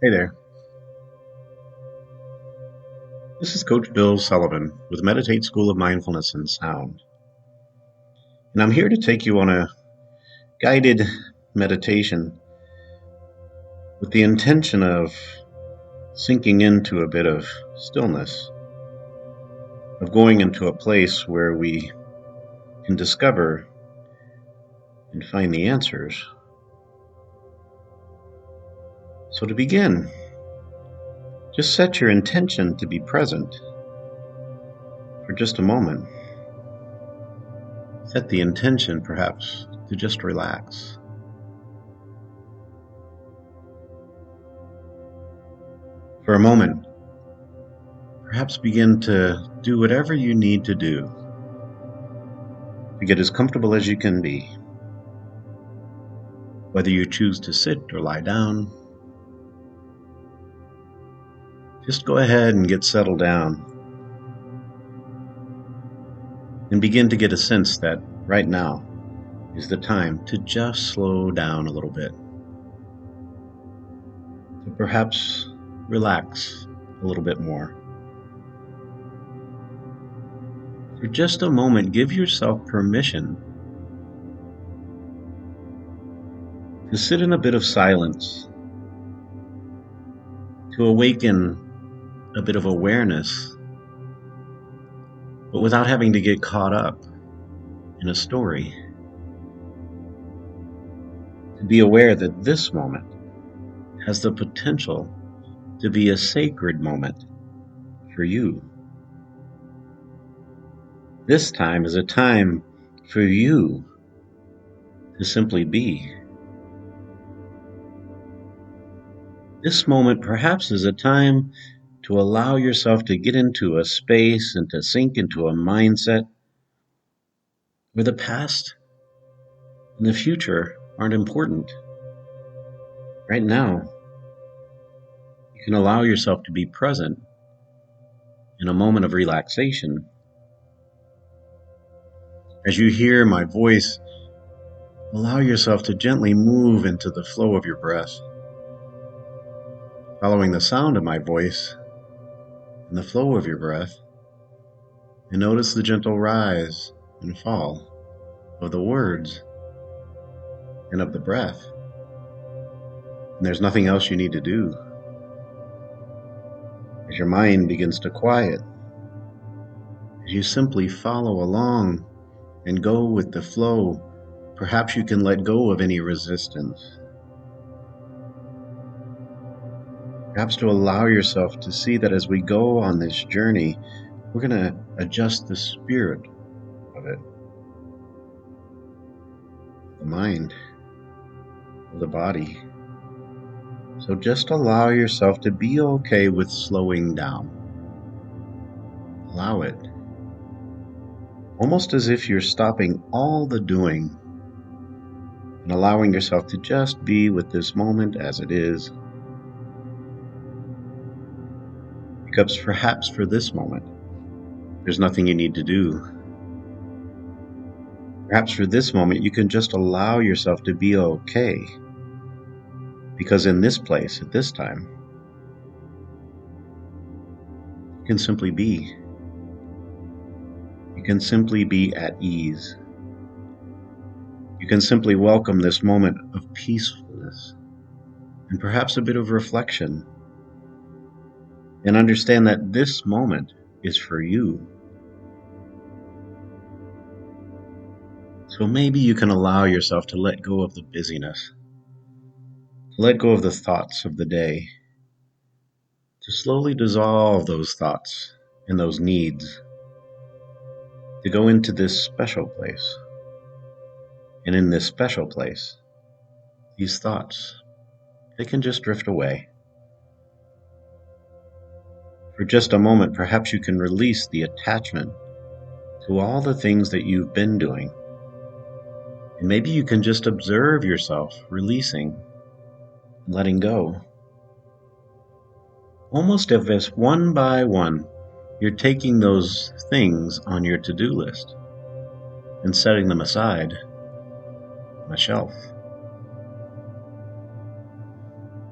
Hey there, this is Coach Bill Sullivan with Meditate School of Mindfulness and Sound. And I'm here to take you on a guided meditation with the intention of sinking into a bit of stillness, of going into a place where we can discover and find the answers. So to begin, just set your intention to be present for just a moment. Set the intention, perhaps, to just relax. For a moment, perhaps begin to do whatever you need to do to get as comfortable as you can be. Whether you choose to sit or lie down, just go ahead and get settled down and begin to get a sense that right now is the time to just slow down a little bit, to perhaps relax a little bit more. For just a moment, give yourself permission to sit in a bit of silence, to awaken a bit of awareness, but without having to get caught up in a story. To be aware that this moment has the potential to be a sacred moment for you. This time is a time for you to simply be. This moment perhaps is a time to allow yourself to get into a space and to sink into a mindset where the past and the future aren't important. Right now, you can allow yourself to be present in a moment of relaxation. As you hear my voice, allow yourself to gently move into the flow of your breath, following the sound of my voice and the flow of your breath, and notice the gentle rise and fall of the words and of the breath. And there's nothing else you need to do. As your mind begins to quiet, as you simply follow along and go with the flow, perhaps you can let go of any resistance. Perhaps to allow yourself to see that as we go on this journey, we're going to adjust the spirit of it, the mind, the body. So just allow yourself to be okay with slowing down. Allow it. Almost as if you're stopping all the doing and allowing yourself to just be with this moment as it is. Because perhaps for this moment, there's nothing you need to do. Perhaps for this moment, you can just allow yourself to be okay. Because in this place, at this time, you can simply be. You can simply be at ease. You can simply welcome this moment of peacefulness and perhaps a bit of reflection, and understand that this moment is for you. So maybe you can allow yourself to let go of the busyness, to let go of the thoughts of the day, to slowly dissolve those thoughts and those needs, to go into this special place. And in this special place, these thoughts, they can just drift away. For just a moment, perhaps you can release the attachment to all the things that you've been doing. And maybe you can just observe yourself releasing and letting go. Almost as if one by one, you're taking those things on your to-do list and setting them aside on a shelf.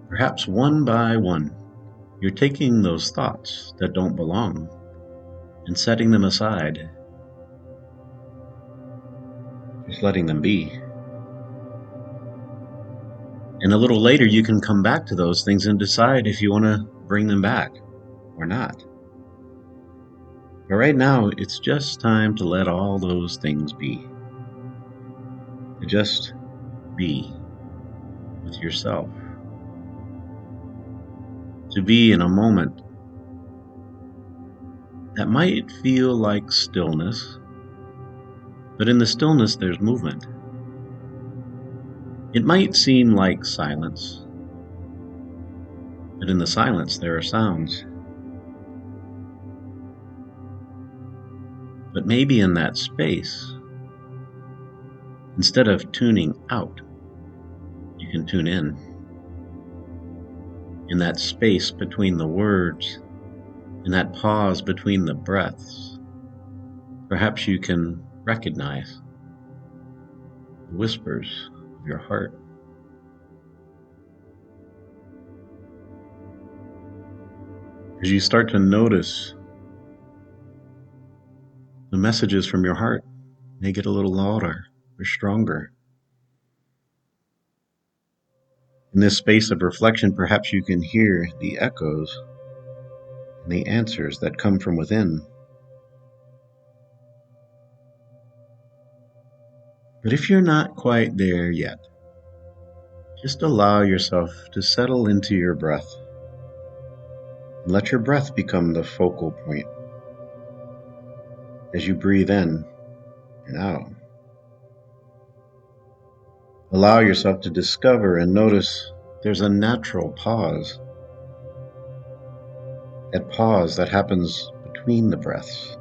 Perhaps one by one, you're taking those thoughts that don't belong and setting them aside, just letting them be. And a little later, you can come back to those things and decide if you want to bring them back or not. But right now, it's just time to let all those things be. To just be with yourself. To be in a moment that might feel like stillness, but in the stillness, there's movement. It might seem like silence, but in the silence, there are sounds. But maybe in that space, instead of tuning out, you can tune in. In that space between the words, in that pause between the breaths, perhaps you can recognize the whispers of your heart. As you start to notice the messages from your heart may get a little louder or stronger. In this space of reflection, perhaps you can hear the echoes and the answers that come from within. But if you're not quite there yet, just allow yourself to settle into your breath and let your breath become the focal point as you breathe in and out. Allow yourself to discover and notice there's a natural pause. That pause that happens between the breaths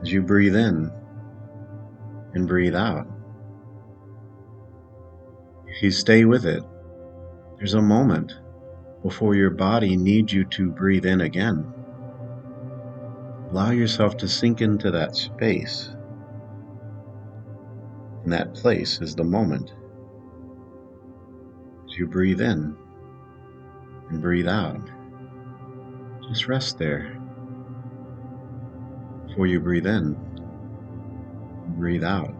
as you breathe in and breathe out. If you stay with it, there's a moment before your body needs you to breathe in again. Allow yourself to sink into that space. And that place is the moment. As you breathe in and breathe out, just rest there before you breathe in and breathe out.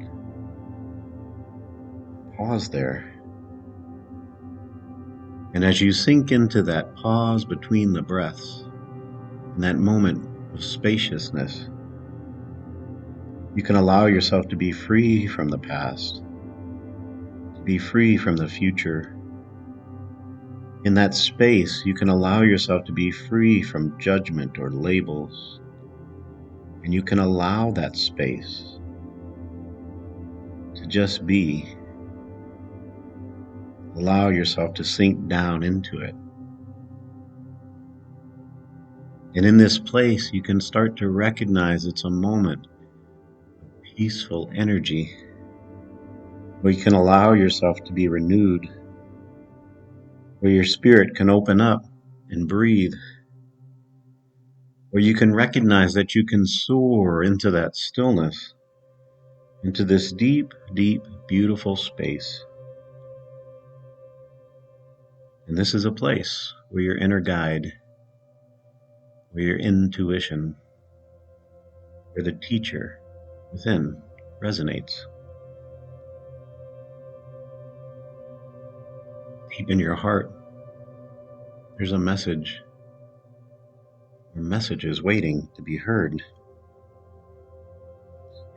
Pause there. And as you sink into that pause between the breaths, in that moment of spaciousness, you can allow yourself to be free from the past, to be free from the future. In that space, you can allow yourself to be free from judgment or labels, and you can allow that space to just be. Allow yourself to sink down into it. And in this place, you can start to recognize it's a moment of peaceful energy where you can allow yourself to be renewed, where your spirit can open up and breathe, where you can recognize that you can soar into that stillness, into this deep, deep, beautiful space. And this is a place where your inner guide, where your intuition, where the teacher within resonates. Deep in your heart, there's a message or messages waiting to be heard.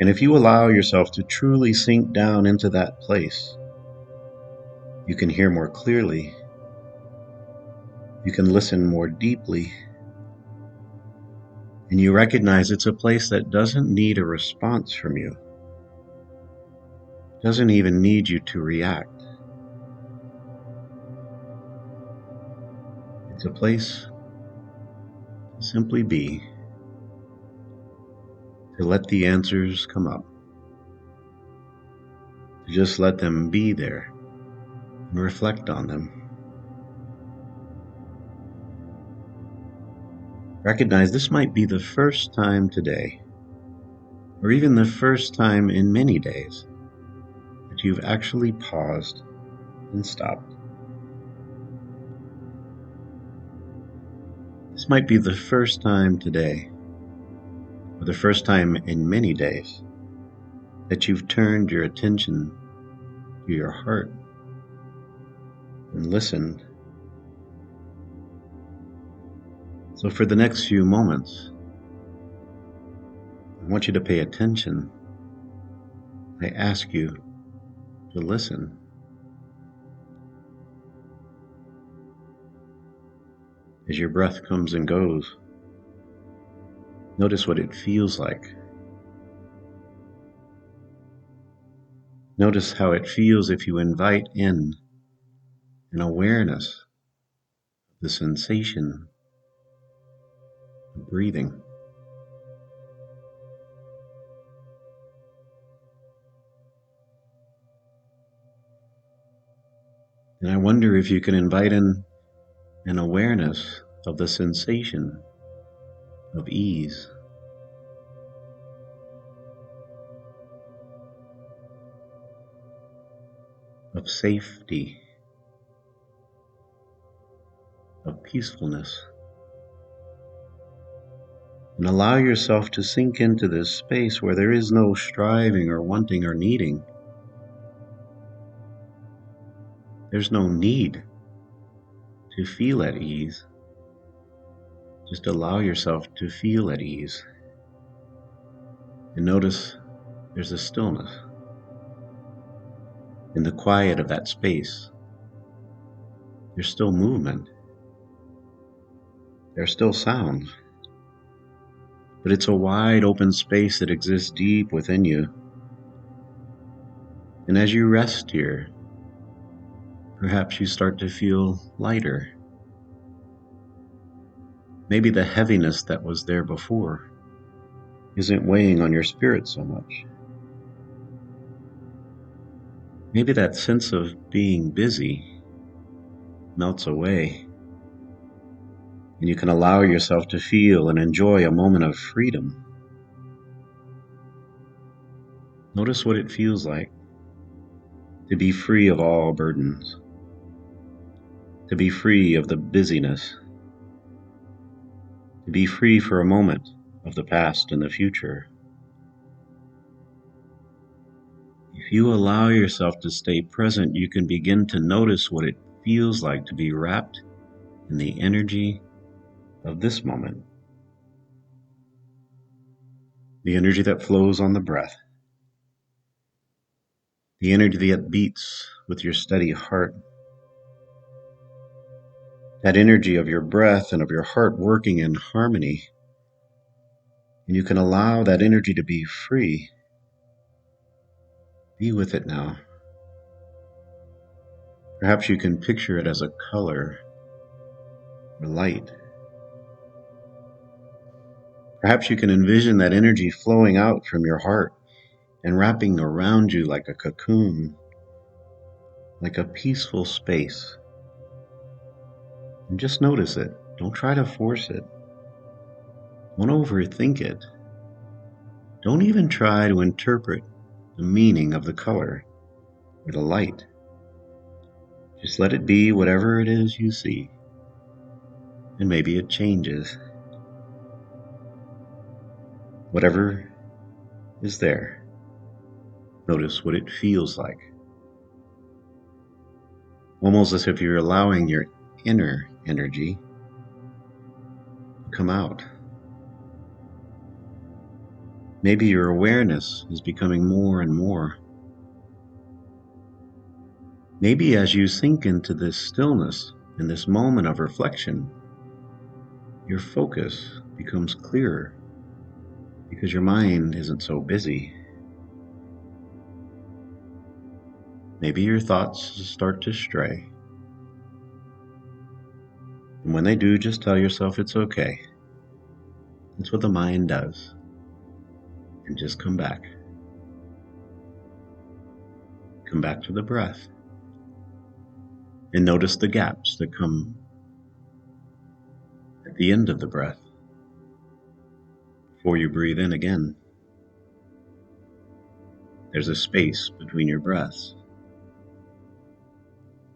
And if you allow yourself to truly sink down into that place, you can hear more clearly. You can listen more deeply. And you recognize it's a place that doesn't need a response from you. It doesn't even need you to react. It's a place to simply be, to let the answers come up, to just let them be there and reflect on them. Recognize this might be the first time today, or even the first time in many days, that you've actually paused and stopped. This might be the first time today, or the first time in many days, that you've turned your attention to your heart and listened. So for the next few moments, I want you to pay attention. I ask you to listen. As your breath comes and goes, notice what it feels like. Notice how it feels if you invite in an awareness of the sensation of breathing. And I wonder if you can invite in an awareness of the sensation of ease. Of safety, of peacefulness. And allow yourself to sink into this space where there is no striving or wanting or needing. There's no need to feel at ease. Just allow yourself to feel at ease. And notice there's a stillness. In the quiet of that space, there's still movement. There are still sounds. But it's a wide open space that exists deep within you. And as you rest here, perhaps you start to feel lighter. Maybe the heaviness that was there before isn't weighing on your spirit so much. Maybe that sense of being busy melts away, and you can allow yourself to feel and enjoy a moment of freedom. Notice what it feels like to be free of all burdens, to be free of the busyness, to be free for a moment of the past and the future. If you allow yourself to stay present, you can begin to notice what it feels like to be wrapped in the energy of this moment. The energy that flows on the breath. The energy that beats with your steady heart. That energy of your breath and of your heart working in harmony. And you can allow that energy to be free. Be with it now. Perhaps you can picture it as a color or light. Perhaps you can envision that energy flowing out from your heart and wrapping around you like a cocoon, like a peaceful space. And just notice it. Don't try to force it. Don't overthink it. Don't even try to interpret the meaning of the color or the light. Just let it be whatever it is you see. And maybe it changes. Whatever is there, notice what it feels like. Almost as if you're allowing your inner energy to come out. Maybe your awareness is becoming more and more. Maybe as you sink into this stillness, in this moment of reflection, your focus becomes clearer because your mind isn't so busy. Maybe your thoughts start to stray. And when they do, just tell yourself it's okay. That's what the mind does. And just come back. Come back to the breath. And notice the gaps that come at the end of the breath before you breathe in again. There's a space between your breaths.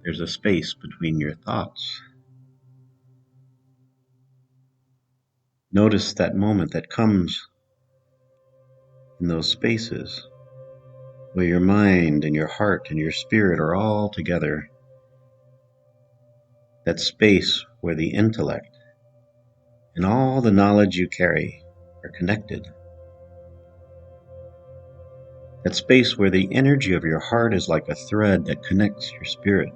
There's a space between your thoughts. Notice that moment that comes in those spaces where your mind and your heart and your spirit are all together. That space where the intellect and all the knowledge you carry are connected. That space where the energy of your heart is like a thread that connects your spirit.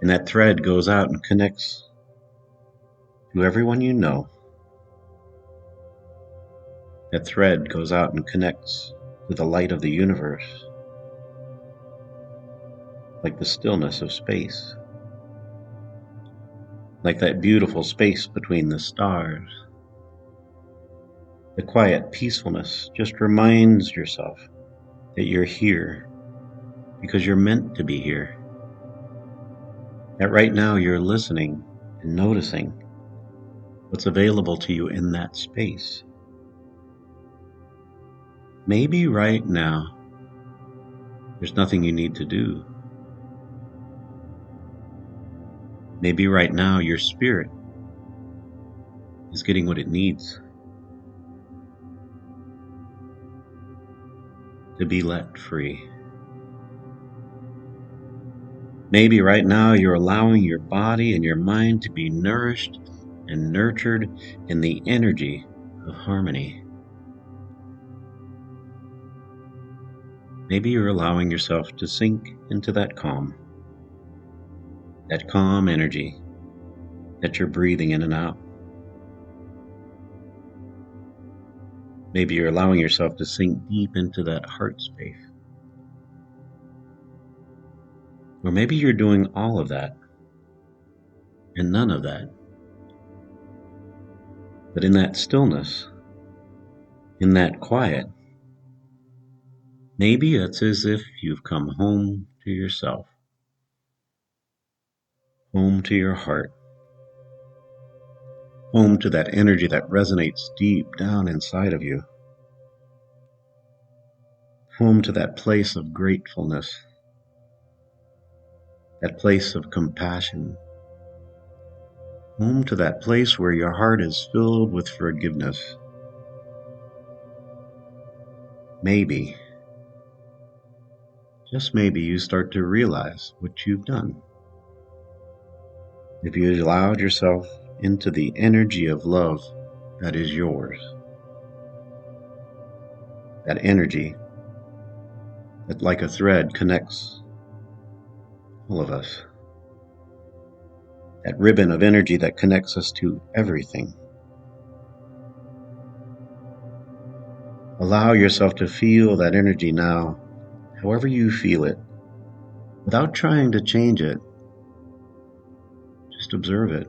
And that thread goes out and connects to everyone you know. That thread goes out and connects to the light of the universe, like the stillness of space, like that beautiful space between the stars. The quiet peacefulness just reminds yourself that you're here because you're meant to be here. That right now you're listening and noticing what's available to you in that space. Maybe right now there's nothing you need to do. Maybe right now your spirit is getting what it needs to be let free. Maybe right now you're allowing your body and your mind to be nourished and nurtured in the energy of harmony. Maybe you're allowing yourself to sink into that calm energy that you're breathing in and out. Maybe you're allowing yourself to sink deep into that heart space. Or maybe you're doing all of that and none of that. But in that stillness, in that quiet, maybe it's as if you've come home to yourself, home to your heart, home to that energy that resonates deep down inside of you, home to that place of gratefulness, that place of compassion, home to that place where your heart is filled with forgiveness. Maybe, just maybe, you start to realize what you've done. If you allowed yourself into the energy of love that is yours, that energy that like a thread connects all of us, that ribbon of energy that connects us to everything. Allow yourself to feel that energy now, however you feel it, without trying to change it. Just observe it.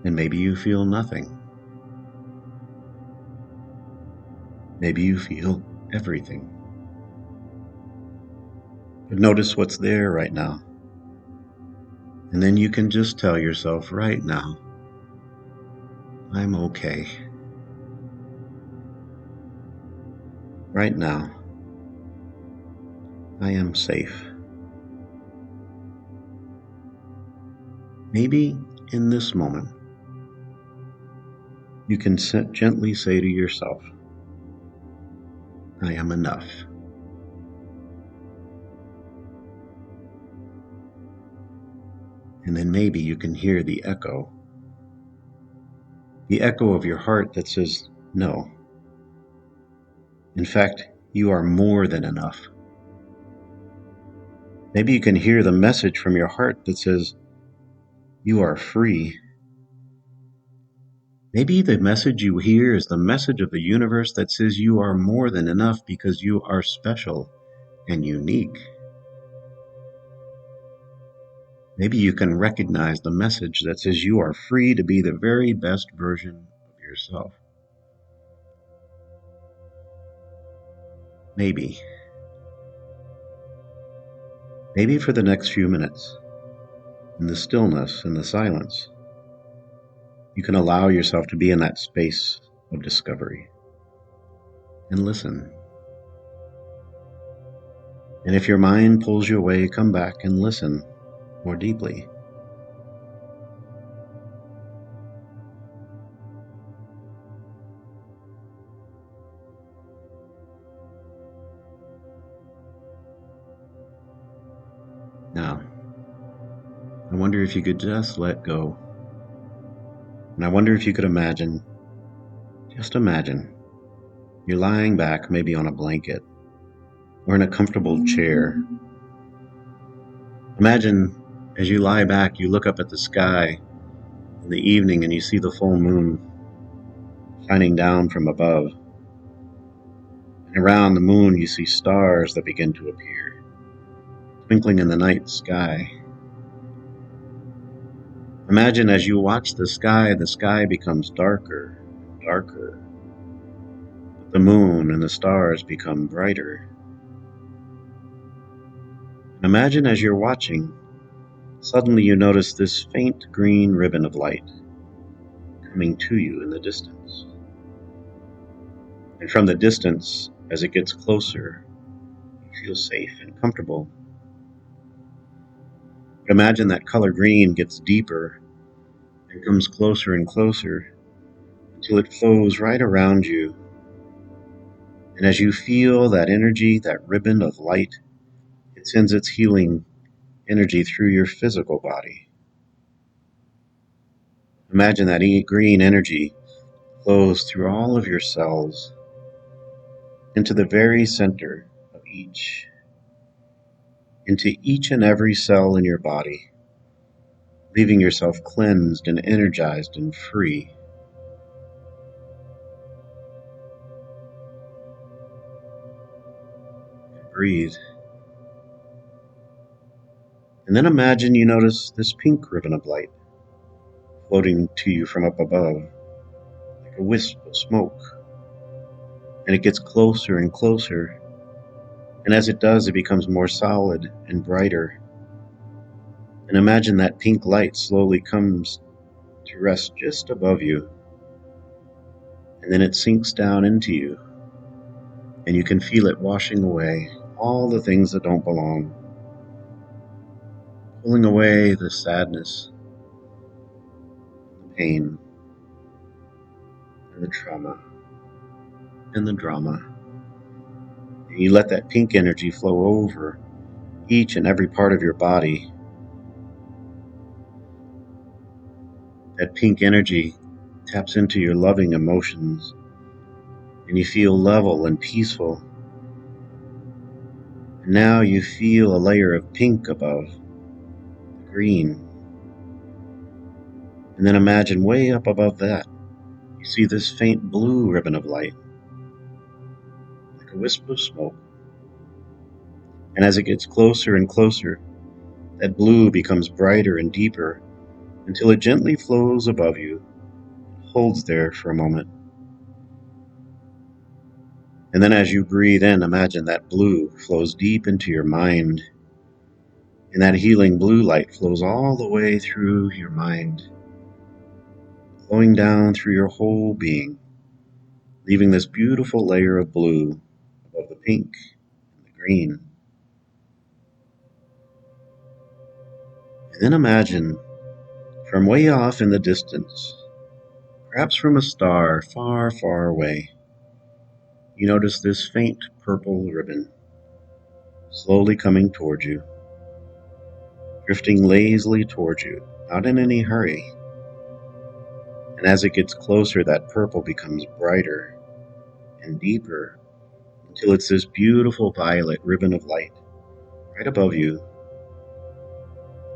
And maybe you feel nothing. Maybe you feel everything. But notice what's there right now. And then you can just tell yourself right now, I'm okay. Right now, I am safe. Maybe in this moment, you can gently say to yourself, I am enough. And then maybe you can hear the echo of your heart that says, no. In fact, you are more than enough. Maybe you can hear the message from your heart that says, you are free. Maybe the message you hear is the message of the universe that says you are more than enough because you are special and unique. Maybe you can recognize the message that says you are free to be the very best version of yourself. Maybe for the next few minutes, in the stillness and the silence, you can allow yourself to be in that space of discovery and listen. And if your mind pulls you away, come back and listen more deeply. Now, I wonder if you could just let go. And I wonder if you could imagine, just imagine, you're lying back maybe on a blanket or in a comfortable chair. Imagine as you lie back, you look up at the sky in the evening and you see the full moon shining down from above. And around the moon, you see stars that begin to appear, twinkling in the night sky. Imagine as you watch the sky becomes darker and darker. The moon and the stars become brighter. And imagine as you're watching, suddenly you notice this faint green ribbon of light coming to you in the distance. And from the distance, as it gets closer, you feel safe and comfortable. But imagine that color green gets deeper and comes closer and closer until it flows right around you. And as you feel that energy, that ribbon of light, it sends its healing energy through your physical body. Imagine that green energy flows through all of your cells into the very center of into each and every cell in your body, leaving yourself cleansed and energized and free. Breathe. And then imagine you notice this pink ribbon of light floating to you from up above, like a wisp of smoke. And it gets closer and closer. And as it does, it becomes more solid and brighter. And imagine that pink light slowly comes to rest just above you. And then it sinks down into you. And you can feel it washing away all the things that don't belong, pulling away the sadness, the pain, and the trauma, and the drama. And you let that pink energy flow over each and every part of your body. That pink energy taps into your loving emotions, and you feel level and peaceful. And now you feel a layer of pink above the green. And then imagine way up above that, you see this faint blue ribbon of light, like a wisp of smoke. And as it gets closer and closer, that blue becomes brighter and deeper until it gently flows above you, holds there for a moment. And then as you breathe in, imagine that blue flows deep into your mind. And that healing blue light flows all the way through your mind, flowing down through your whole being, leaving this beautiful layer of blue above the pink and the green. And then imagine, from way off in the distance, perhaps from a star far, far away, you notice this faint purple ribbon slowly coming toward you, drifting lazily towards you, not in any hurry. And as it gets closer, that purple becomes brighter and deeper until it's this beautiful violet ribbon of light right above you.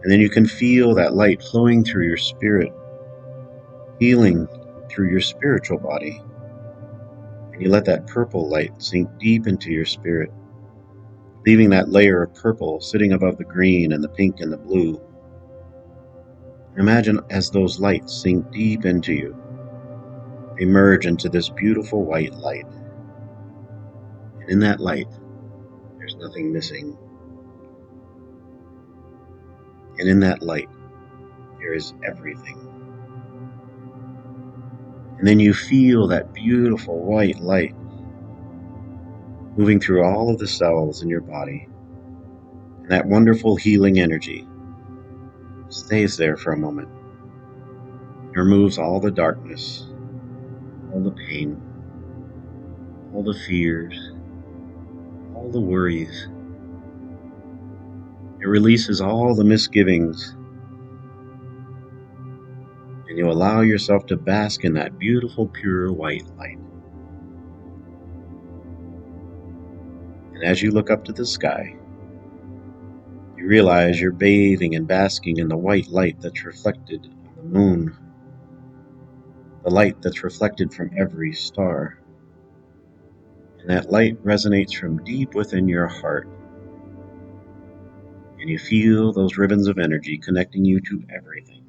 And then you can feel that light flowing through your spirit, healing through your spiritual body. And you let that purple light sink deep into your spirit, leaving that layer of purple sitting above the green and the pink and the blue. Imagine as those lights sink deep into you, they merge into this beautiful white light. And in that light, there's nothing missing. And in that light, there is everything. And then you feel that beautiful white light moving through all of the cells in your body. And that wonderful healing energy stays there for a moment. It removes all the darkness, all the pain, all the fears, all the worries. It It releases all the misgivings, and you allow yourself to bask in that beautiful, pure white light. And as you look up to the sky, you realize you're bathing and basking in the white light that's reflected on the moon, the light that's reflected from every star. And that light resonates from deep within your heart. And you feel those ribbons of energy connecting you to everything.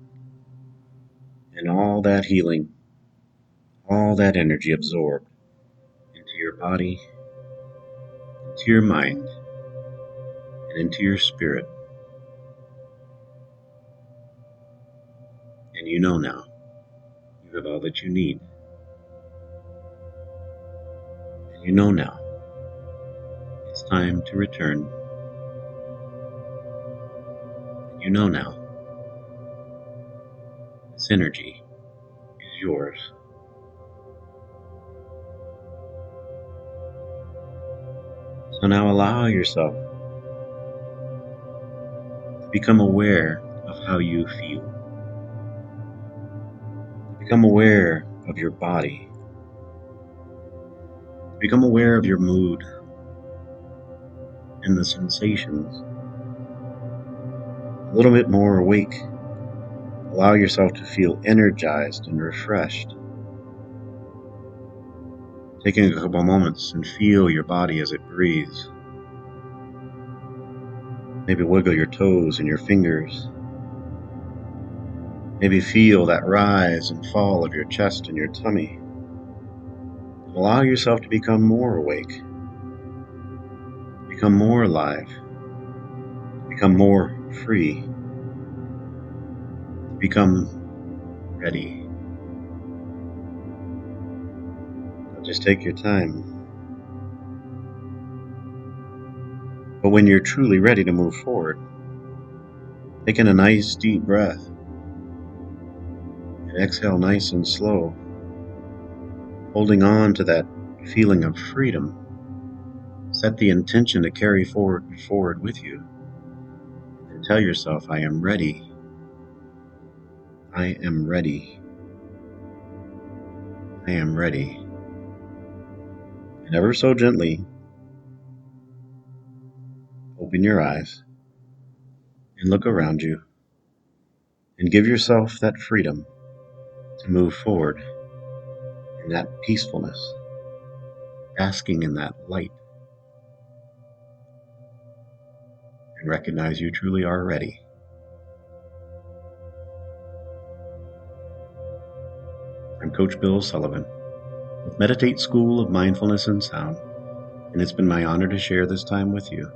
And all that healing, all that energy absorbed into your body, into your mind, and into your spirit. And you know now, you have all that you need. And you know now, it's time to return. And you know now, this energy is yours. So now allow yourself to become aware of how you feel. Become aware of your body. Become aware of your mood and the sensations. A little bit more awake. Allow yourself to feel energized and refreshed. Taking a couple moments and feel your body as it breathes. Maybe wiggle your toes and your fingers. Maybe feel that rise and fall of your chest and your tummy. Allow yourself to become more awake. Become more alive. Become more free. Become ready. Just take your time. But when you're truly ready to move forward, take in a nice deep breath and exhale nice and slow, holding on to that feeling of freedom. Set the intention to carry forward with you, and tell yourself, I am ready. I am ready. I am ready. And ever so gently, open your eyes and look around you and give yourself that freedom to move forward in that peacefulness, basking in that light, and recognize you truly are ready. I'm Coach Bill Sullivan with Meditate School of Mindfulness and Sound, and it's been my honor to share this time with you.